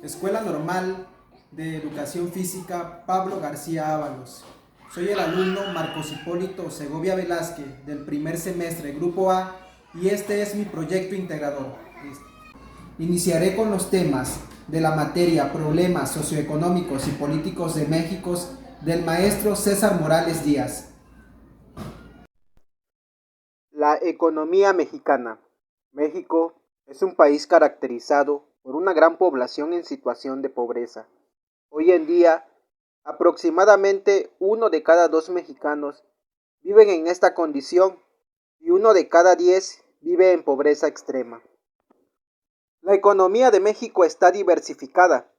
Escuela Normal de Educación Física Pablo García Ábalos. Soy el alumno Marcos Hipólito Segovia Velázquez del primer semestre Grupo A y este es mi proyecto integrador. Iniciaré con los temas de la materia Problemas socioeconómicos y políticos de México del maestro César Morales Díaz. La economía mexicana. México es un país caracterizado por una gran población en situación de pobreza. Hoy en día, aproximadamente 1 de cada 2 mexicanos viven en esta condición y 1 de cada 10 vive en pobreza extrema. La economía de México está diversificada,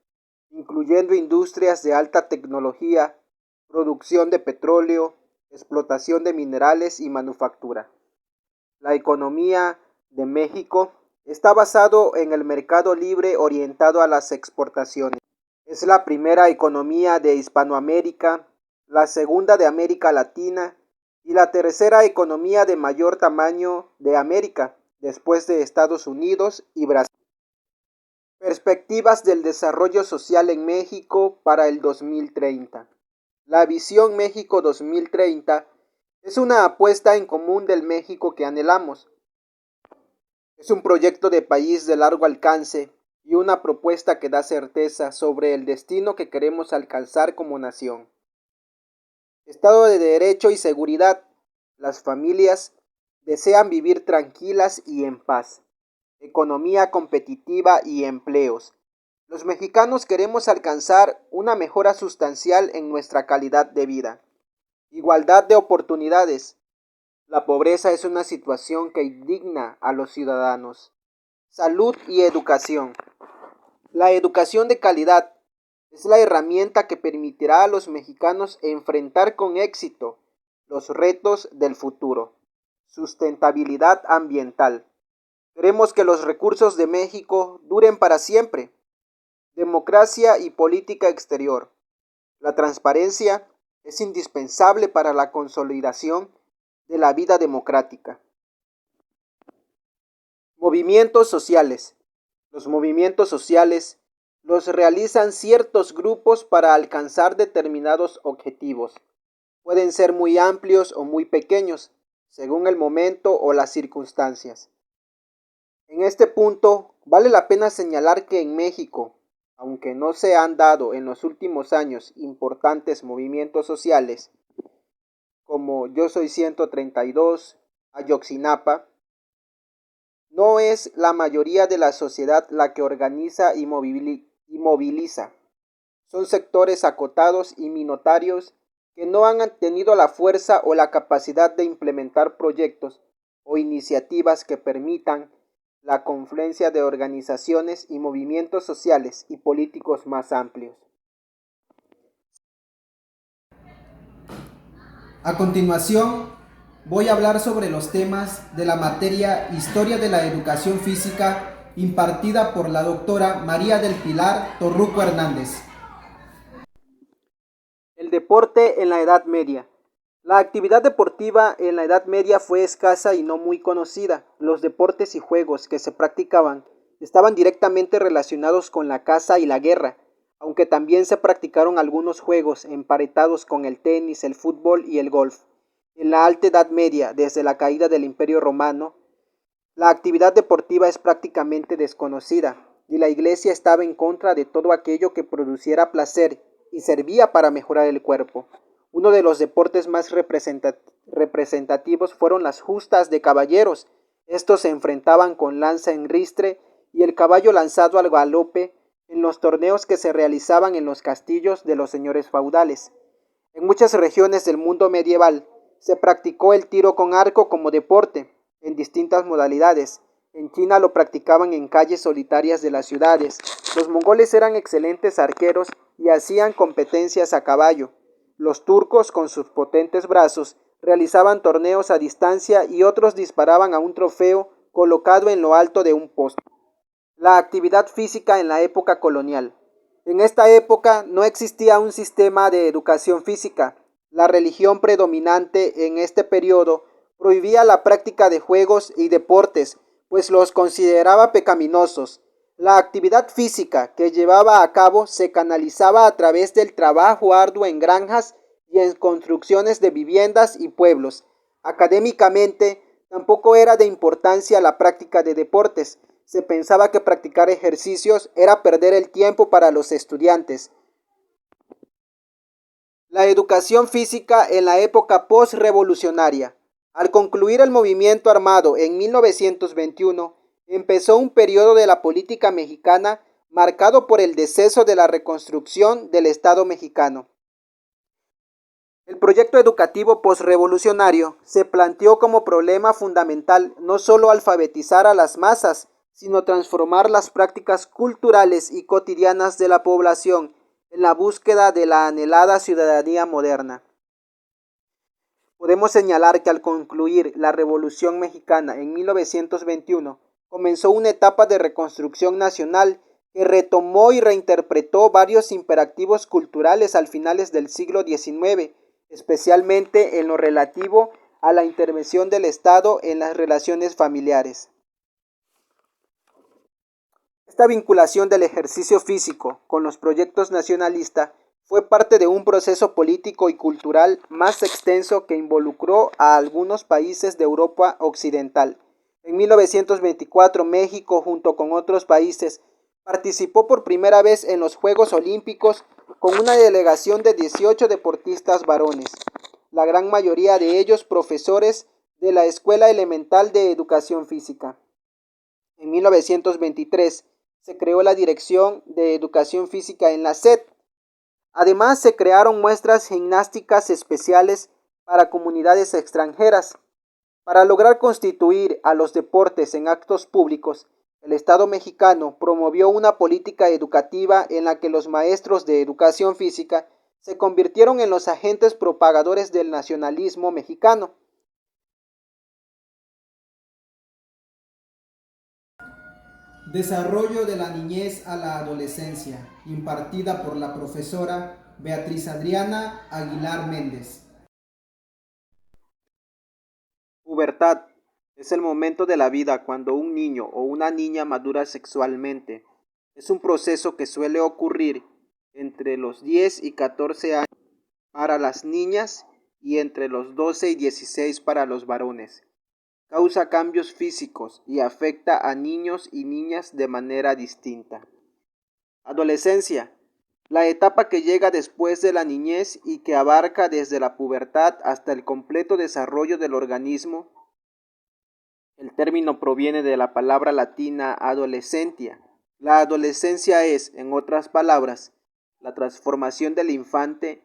incluyendo industrias de alta tecnología, producción de petróleo, explotación de minerales y manufactura. La economía de México está basado en el mercado libre orientado a las exportaciones. Es la primera economía de Hispanoamérica, la segunda de América Latina y la tercera economía de mayor tamaño de América, después de Estados Unidos y Brasil. Perspectivas del desarrollo social en México para el 2030. La visión México 2030 es una apuesta en común del México que anhelamos. Es un proyecto de país de largo alcance y una propuesta que da certeza sobre el destino que queremos alcanzar como nación. Estado de Derecho y seguridad. Las familias desean vivir tranquilas y en paz. Economía competitiva y empleos. Los mexicanos queremos alcanzar una mejora sustancial en nuestra calidad de vida. Igualdad de oportunidades. La pobreza es una situación que indigna a los ciudadanos. Salud y educación. La educación de calidad es la herramienta que permitirá a los mexicanos enfrentar con éxito los retos del futuro. Sustentabilidad ambiental. Queremos que los recursos de México duren para siempre. Democracia y política exterior. La transparencia es indispensable para la consolidación de la vida democrática. Movimientos sociales. Los movimientos sociales los realizan ciertos grupos para alcanzar determinados objetivos. Pueden ser muy amplios o muy pequeños, según el momento o las circunstancias. En este punto, vale la pena señalar que en México, aunque no se han dado en los últimos años importantes movimientos sociales, como Yo Soy 132, Ayotzinapa, no es la mayoría de la sociedad la que organiza y moviliza. Son sectores acotados y minoritarios que no han tenido la fuerza o la capacidad de implementar proyectos o iniciativas que permitan la confluencia de organizaciones y movimientos sociales y políticos más amplios. A continuación, voy a hablar sobre los temas de la materia Historia de la Educación Física impartida por la doctora María del Pilar Torruco Hernández. El deporte en la Edad Media. La actividad deportiva en la Edad Media fue escasa y no muy conocida. Los deportes y juegos que se practicaban estaban directamente relacionados con la caza y la guerra, aunque también se practicaron algunos juegos emparentados con el tenis, el fútbol y el golf. En la Alta Edad Media, desde la caída del Imperio Romano, la actividad deportiva es prácticamente desconocida y la Iglesia estaba en contra de todo aquello que produciera placer y servía para mejorar el cuerpo. Uno de los deportes más representativos fueron las justas de caballeros. Estos se enfrentaban con lanza en ristre y el caballo lanzado al galope en los torneos que se realizaban en los castillos de los señores feudales. En muchas regiones del mundo medieval se practicó el tiro con arco como deporte, en distintas modalidades. En China lo practicaban en calles solitarias de las ciudades. Los mongoles eran excelentes arqueros y hacían competencias a caballo. Los turcos, con sus potentes brazos, realizaban torneos a distancia y otros disparaban a un trofeo colocado en lo alto de un poste. La actividad física en la época colonial. En esta época no existía un sistema de educación física. La religión predominante en este periodo prohibía la práctica de juegos y deportes, pues los consideraba pecaminosos. La actividad física que llevaba a cabo se canalizaba a través del trabajo arduo en granjas y en construcciones de viviendas y pueblos. Académicamente, tampoco era de importancia la práctica de deportes. Se pensaba que practicar ejercicios era perder el tiempo para los estudiantes. La educación física en la época postrevolucionaria. Al concluir el movimiento armado en 1921, empezó un periodo de la política mexicana marcado por el deceso de la reconstrucción del Estado mexicano. El proyecto educativo postrevolucionario se planteó como problema fundamental no solo alfabetizar a las masas, sino transformar las prácticas culturales y cotidianas de la población en la búsqueda de la anhelada ciudadanía moderna. Podemos señalar que al concluir la Revolución Mexicana en 1921, comenzó una etapa de reconstrucción nacional que retomó y reinterpretó varios imperativos culturales al finales del siglo XIX, especialmente en lo relativo a la intervención del Estado en las relaciones familiares. Esta vinculación del ejercicio físico con los proyectos nacionalistas fue parte de un proceso político y cultural más extenso que involucró a algunos países de Europa Occidental. En 1924, México, junto con otros países, participó por primera vez en los Juegos Olímpicos con una delegación de 18 deportistas varones, la gran mayoría de ellos profesores de la Escuela Elemental de Educación Física. En 1923 se creó la Dirección de Educación Física en la SED. Además, se crearon muestras gimnásticas especiales para comunidades extranjeras. Para lograr constituir a los deportes en actos públicos, el Estado mexicano promovió una política educativa en la que los maestros de educación física se convirtieron en los agentes propagadores del nacionalismo mexicano. Desarrollo de la niñez a la adolescencia, impartida por la profesora Beatriz Adriana Aguilar Méndez. Pubertad es el momento de la vida cuando un niño o una niña madura sexualmente. Es un proceso que suele ocurrir entre los 10 y 14 años para las niñas y entre los 12 y 16 para los varones. Causa cambios físicos y afecta a niños y niñas de manera distinta. Adolescencia. La etapa que llega después de la niñez y que abarca desde la pubertad hasta el completo desarrollo del organismo. El término proviene de la palabra latina adolescentia. La adolescencia es, en otras palabras, la transformación del infante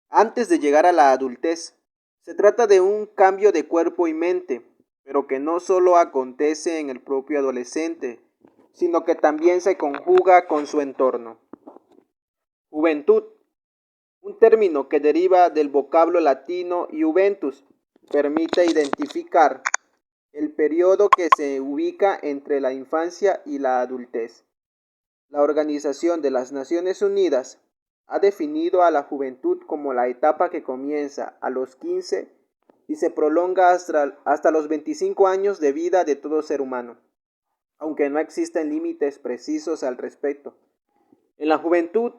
antes de llegar a la adultez. Se trata de un cambio de cuerpo y mente, pero que no solo acontece en el propio adolescente, sino que también se conjuga con su entorno. Juventud, un término que deriva del vocablo latino iuventus, permite identificar el periodo que se ubica entre la infancia y la adultez. La Organización de las Naciones Unidas ha definido a la juventud como la etapa que comienza a los 15 y se prolonga hasta los 25 años de vida de todo ser humano, aunque no existen límites precisos al respecto. En la juventud,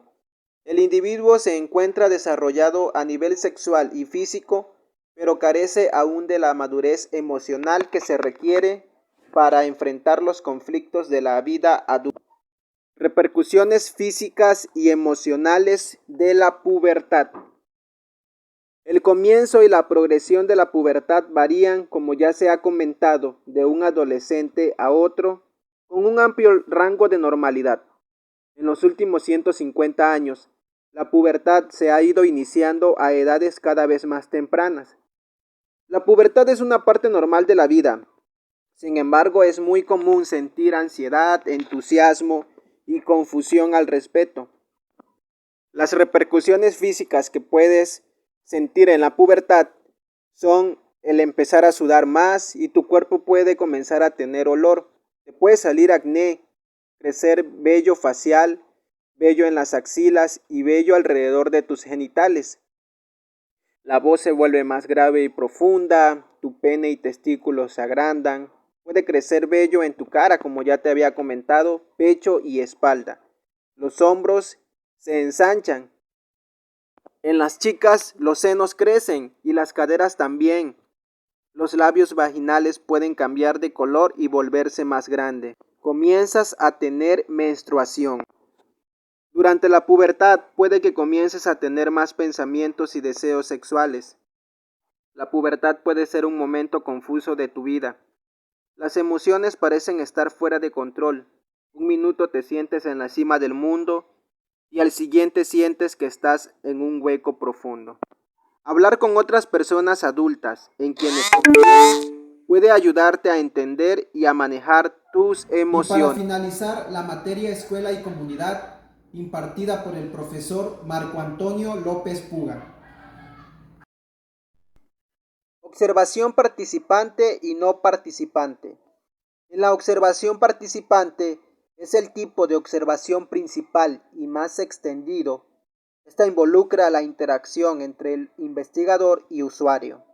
el individuo se encuentra desarrollado a nivel sexual y físico, pero carece aún de la madurez emocional que se requiere para enfrentar los conflictos de la vida adulta. Repercusiones físicas y emocionales de la pubertad. El comienzo y la progresión de la pubertad varían, como ya se ha comentado, de un adolescente a otro, con un amplio rango de normalidad. En los últimos 150 años, la pubertad se ha ido iniciando a edades cada vez más tempranas. La pubertad es una parte normal de la vida. Sin embargo, es muy común sentir ansiedad, entusiasmo y confusión al respecto. Las repercusiones físicas que puedes sentir en la pubertad son el empezar a sudar más y tu cuerpo puede comenzar a tener olor. Te puede salir acné, crecer vello facial, vello en las axilas y vello alrededor de tus genitales. La voz se vuelve más grave y profunda, tu pene y testículos se agrandan, Puede crecer vello en tu cara, como ya te había comentado, pecho y espalda. Los hombros se ensanchan. En las chicas los senos crecen y las caderas también. Los labios vaginales pueden cambiar de color y volverse más grande. Comienzas a tener menstruación. Durante la pubertad puede que comiences a tener más pensamientos y deseos sexuales. La pubertad puede ser un momento confuso de tu vida. Las emociones parecen estar fuera de control. Un minuto te sientes en la cima del mundo y al siguiente sientes que estás en un hueco profundo. Hablar con otras personas adultas en quienes confías puede ayudarte a entender y a manejar tus Y para emociones. finalizar, la materia Escuela y Comunidad impartida por el profesor Marco Antonio López Puga. Observación participante y no participante. En la observación participante es el tipo de observación principal y más extendido. Esta involucra la interacción entre el investigador y usuario.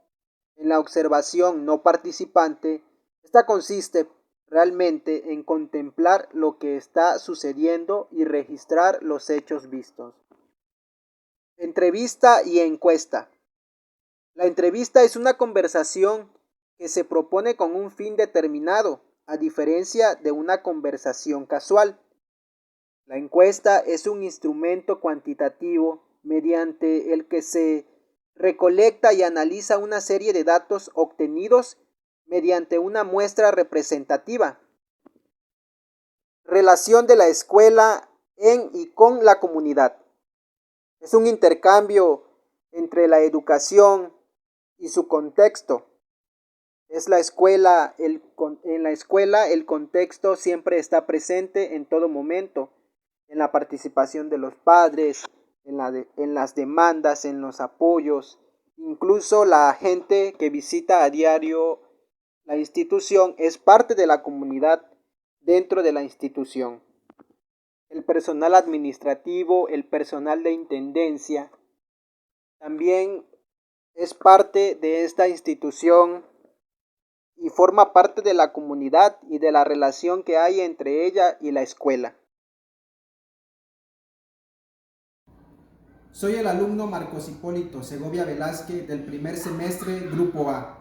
En la observación no participante, esta consiste realmente en contemplar lo que está sucediendo y registrar los hechos vistos. Entrevista y encuesta. La entrevista es una conversación que se propone con un fin determinado, a diferencia de una conversación casual. La encuesta es un instrumento cuantitativo mediante el que se recolecta y analiza una serie de datos obtenidos mediante una muestra representativa. Relación de la escuela en y con la comunidad. Es un intercambio entre la educación y su contexto. Es la escuela, en la escuela el contexto siempre está presente en todo momento, en la participación de los padres, en las demandas, en los apoyos, incluso la gente que visita a diario la institución es parte de la comunidad dentro de la institución. El personal administrativo, el personal de intendencia, también es parte de esta institución y forma parte de la comunidad y de la relación que hay entre ella y la escuela. Soy el alumno Marcos Hipólito Segovia Velázquez del primer semestre Grupo A.